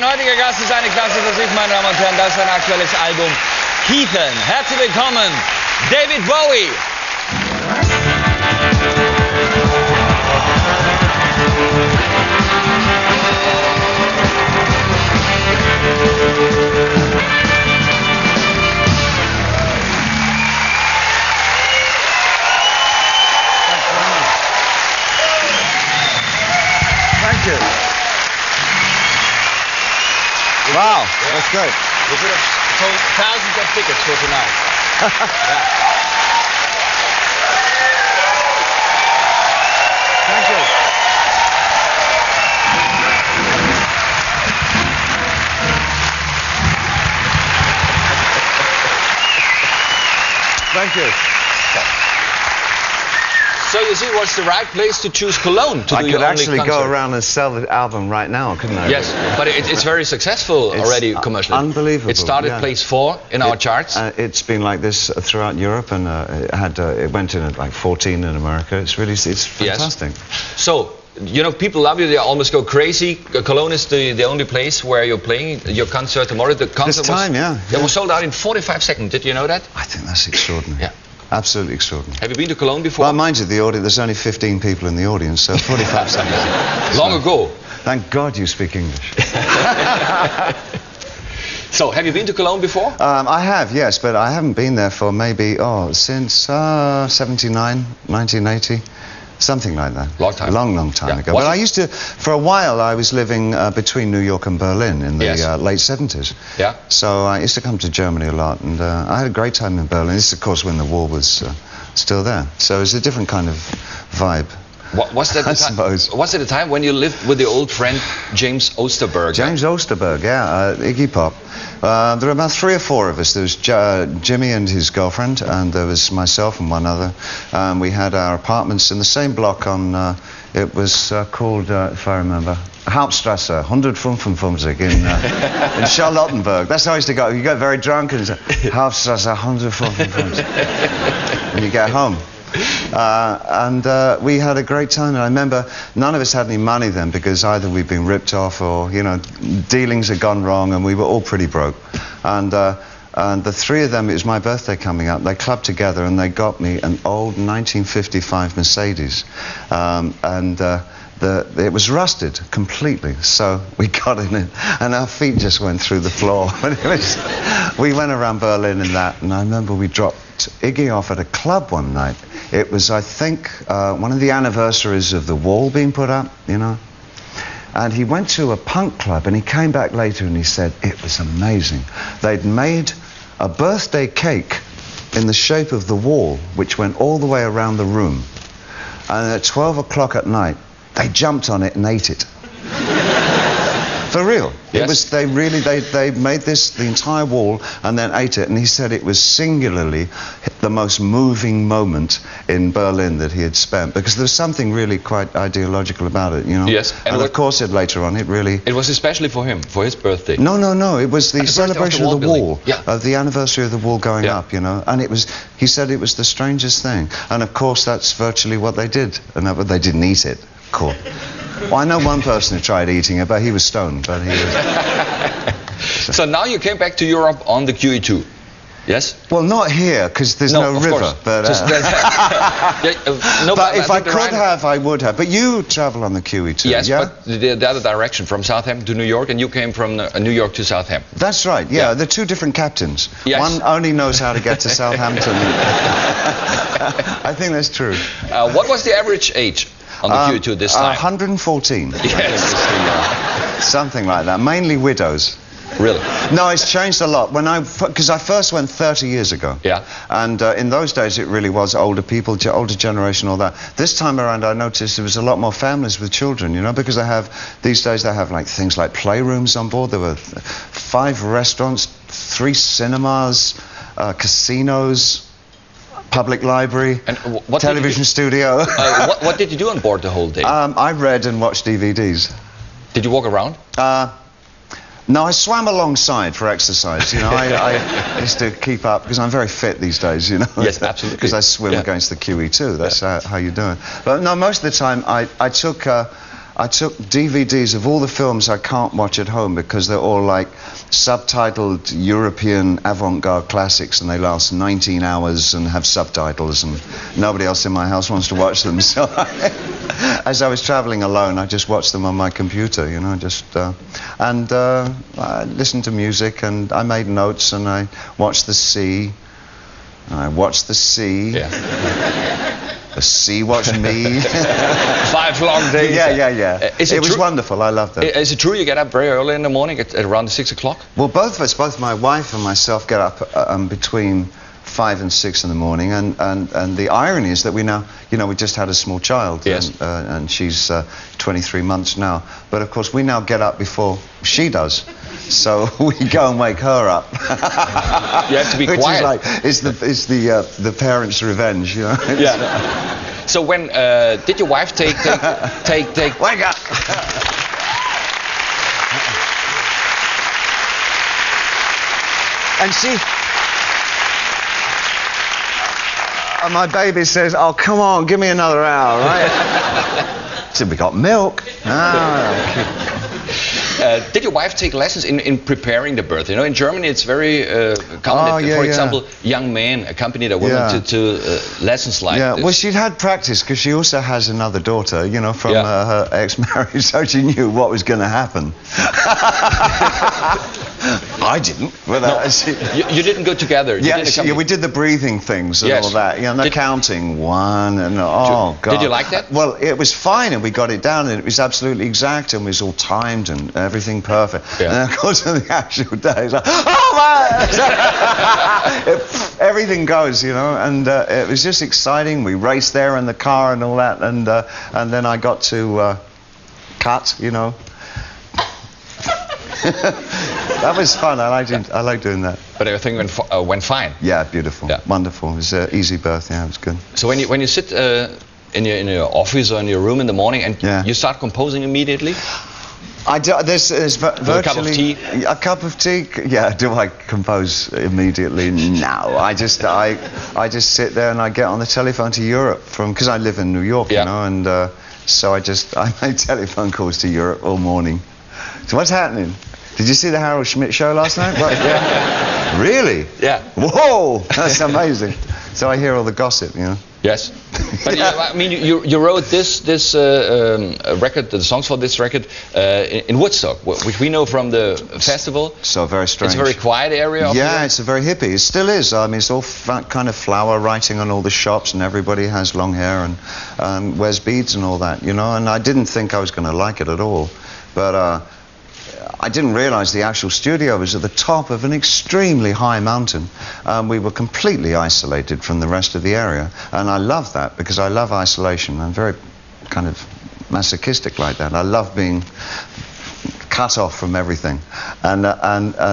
Mein heutiger Gast ist eine klasse Musik, meine Damen und Herren. Das ist sein aktuelles Album Heathen. Herzlich willkommen, David Bowie. Thank you. Wow, that's great. We could have sold thousands of tickets for tonight. Yeah. Thank you. Thank you. So you see, what's the right place to choose Cologne to I do could your actually only go concert? around and sell the album right now, couldn't I? Yes, but it's very successful It's already commercially. unbelievable, It started yeah. place 4 in our charts. It's been like this throughout Europe, and it went in at like 14 in America. It's fantastic. Yes. So, you know, people love you, they almost go crazy. Cologne is the only place where you're playing your concert tomorrow. The concert It was sold out in 45 seconds. Did you know that? I think that's extraordinary. Yeah. Absolutely extraordinary. Have you been to Cologne before? Well, mind you, the audience, there's only 15 people in the audience, so 45 seconds. Long ago. Thank God you speak English. So, have you been to Cologne before? I have, yes, but I haven't been there for maybe, since 79, 1980. Something like that. Long time. Long time Yeah. ago. But I used to, for a while, I was living between New York and Berlin in the late 70s. Yeah. So I used to come to Germany a lot, and I had a great time in Berlin. This is, of course, when the wall was still there. So it's a different kind of vibe. Was that I suppose. Was it a time when you lived with the old friend James Osterberg? James Osterberg, yeah, Iggy Pop. There were about 3 or 4 of us. There was Jimmy and his girlfriend, and there was myself and one other. We had our apartments in the same block on, it was called, if I remember, Hauptstrasse, 155 in Charlottenburg. That's how I used to go. You get very drunk and Hauptstrasse, 155. And you get home. We had a great time, and I remember none of us had any money then, because either we'd been ripped off or, you know, dealings had gone wrong, and we were all pretty broke. And the 3 of them, it was my birthday coming up, they clubbed together and they got me an old 1955 Mercedes. It was rusted completely, so we got in it, and our feet just went through the floor. We went around Berlin in that, and I remember we dropped Iggy off at a club one night. It was, I think, one of the anniversaries of the wall being put up, you know. And he went to a punk club, and he came back later and he said, it was amazing. They'd made a birthday cake in the shape of the wall, which went all the way around the room. And at 12 o'clock at night, they jumped on it and ate it. For real. Yes. It was, they made this, the entire wall, and then ate it. And he said it was singularly the most moving moment in Berlin that he had spent, because there was something really quite ideological about it, you know. Yes. And of course, later on, it really... It was especially for him, for his birthday. No. It was the celebration of the wall, yeah. of the anniversary of the wall going Yeah. up, you know. And it was, he said it was the strangest thing. And of course, that's virtually what they did. And they didn't eat it, of course. Well, I know one person who tried eating it, but he was stoned. But he was... So now you came back to Europe on the QE2, yes? Well, not here, because there's no of river. course. But, But if I could have, I would have. But you travel on the QE2, yes, yeah? but the other direction, from Southampton to New York, and you came from New York to Southampton. That's right, yeah. They're 2 different captains. Yes. One only knows how to get to Southampton. I think that's true. What was the average age on the QE2 this time? 114. Yes. Something like that. Mainly widows. Really? No, it's changed a lot. Because I first went 30 years ago. Yeah. And in those days, it really was older people, older generation, all that. This time around, I noticed there was a lot more families with children, you know, because these days they have like things like playrooms on board. There were 5 restaurants, 3 cinemas, casinos, public library, and television studio. What did you do on board the whole day? I read and watched DVDs. Did you walk around? No, I swam alongside for exercise. You know, I used to keep up because I'm very fit these days. You know. Yes, absolutely. Because I swim against the QE2. That's how you do it. But no, most of the time I took I took DVDs of all the films I can't watch at home because they're all like subtitled European avant-garde classics, and they last 19 hours and have subtitles, and nobody else in my house wants to watch them. So as I was traveling alone, I just watched them on my computer, you know, I listened to music, and I made notes, and I watched the sea. And I watched the sea. Yeah. The sea watched me. 5 long days. Yeah. It was wonderful. I loved it. Is it true you get up very early in the morning at around 6 o'clock? Well, both of us, both my wife and myself, get up between 5 and 6 in the morning, and the irony is that we now, you know, we just had a small child, yes, and she's 23 months now, but of course we now get up before she does, so we go and wake her up. You have to be which quiet. Is like the parents' revenge, you know. Yeah. So when did your wife take wake up? And she. And my baby says, "Oh, come on, give me another hour, right?" I said, "We got milk." Did your wife take lessons in preparing the birth? You know, in Germany it's very common that, for example, young men accompany their women to lessons like this. Well, she'd had practice because she also has another daughter, you know, from her ex-marriage, so she knew what was going to happen. I didn't. But, you didn't go together? We did the breathing things and all that. You know, and the counting 1 and God. Did you like that? Well, it was fine, and we got it down, and it was absolutely exact, and it was all timed and everything perfect. Yeah. And of course, on the actual day, it's like, oh my! Everything goes, you know, and it was just exciting. We raced there in the car and all that, and then I got to cut, you know. That was fun. I liked doing that. But everything went fine. Yeah, beautiful, wonderful. It was an easy birth. Yeah, it was good. So when you sit in your office or in your room in the morning and you start composing immediately? I do. There's virtually a cup of tea. A cup of tea. Yeah. Do I compose immediately? No. I just sit there and I get on the telephone to Europe because I live in New York, you know, and so I make telephone calls to Europe all morning. So what's happening? Did you see the Harold Schmidt show last night? What? Yeah. Really? Yeah. Whoa, that's amazing. So I hear all the gossip, you know. Yes. But I mean, you wrote this record, the songs for this record, in Woodstock, which we know from the festival. So very strange. It's a very quiet area. Yeah, it's a very hippie. It still is. I mean, it's all kind of flower writing on all the shops, and everybody has long hair and wears beads and all that, you know. And I didn't think I was going to like it at all, but I didn't realize the actual studio was at the top of an extremely high mountain. We were completely isolated from the rest of the area, and I love that because I love isolation. I'm very kind of masochistic like that. I love being cut off from everything, and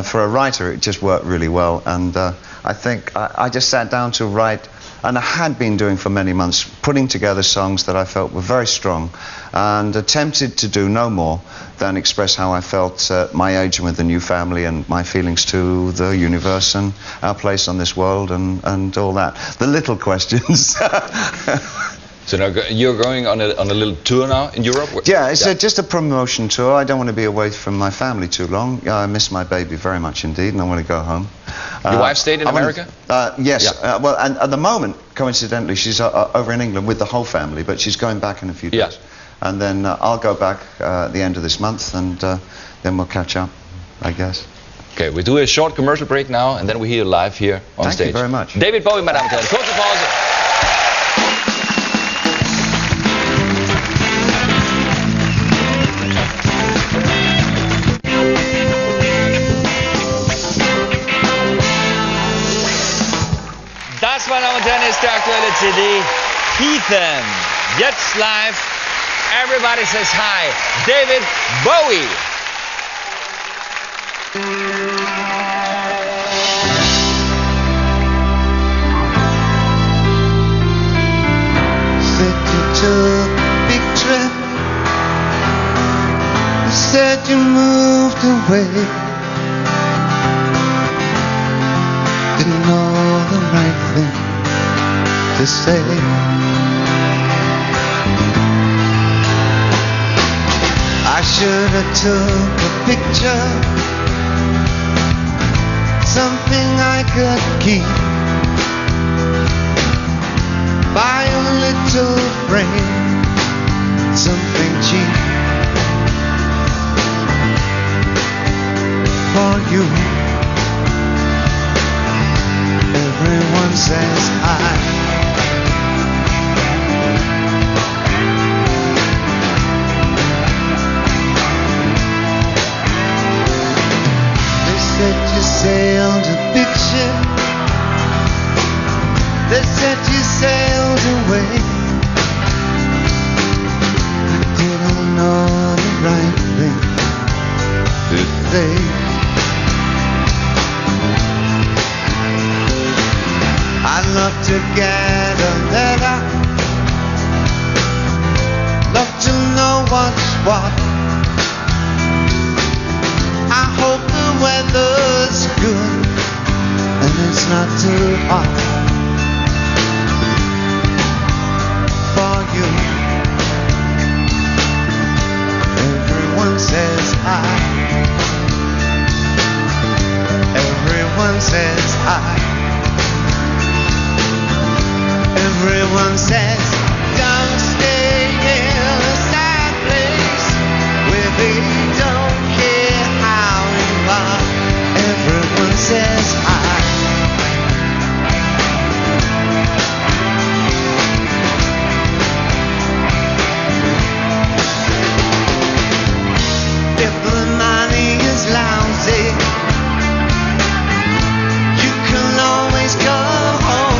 for a writer it just worked really well. And I think I just sat down to write. And I had been doing for many months, putting together songs that I felt were very strong, and attempted to do no more than express how I felt at my age and with the new family, and my feelings to the universe and our place on this world, and all that. The little questions. So now you're going on a little tour now in Europe? Yeah, it's just a promotion tour. I don't want to be away from my family too long. I miss my baby very much indeed, and I want to go home. Your wife stayed in America? Yes. Yeah. Well, and at the moment, coincidentally, she's over in England with the whole family, but she's going back in a few days. Yeah. And then I'll go back at the end of this month, and then we'll catch up, I guess. Okay, we do a short commercial break now, and then we hear you live here on stage. Thank you very much. David Bowie, meine Damen und Herren. Kurze Pause. Das, meine Damen und Herren, ist der aktuelle CD Heathen. Jetzt live. Everybody says hi. David Bowie. Said you took a big trip. You said you moved away. Didn't know the right thing to say. should have took a picture, something I could keep. Buy a little frame, something cheap for you. Everyone says hi. They said you sailed a big ship. They said you sailed away. I didn't know the right thing to say. I'd love to get a letter, love to know what's what. I hope the weather's good and it's not too hot for you. Everyone says hi. Everyone says hi. Everyone says, don't stay in a sad place where they don't care how you are. Everyone says hi. If the money is lousy, you can always go home.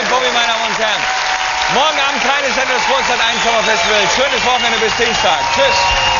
Bowie, meine Damen und Herren. Morgen Abend kleines Sendung des Woodstock Sommerfestivals. Schönes Wochenende bis Dienstag. Tschüss.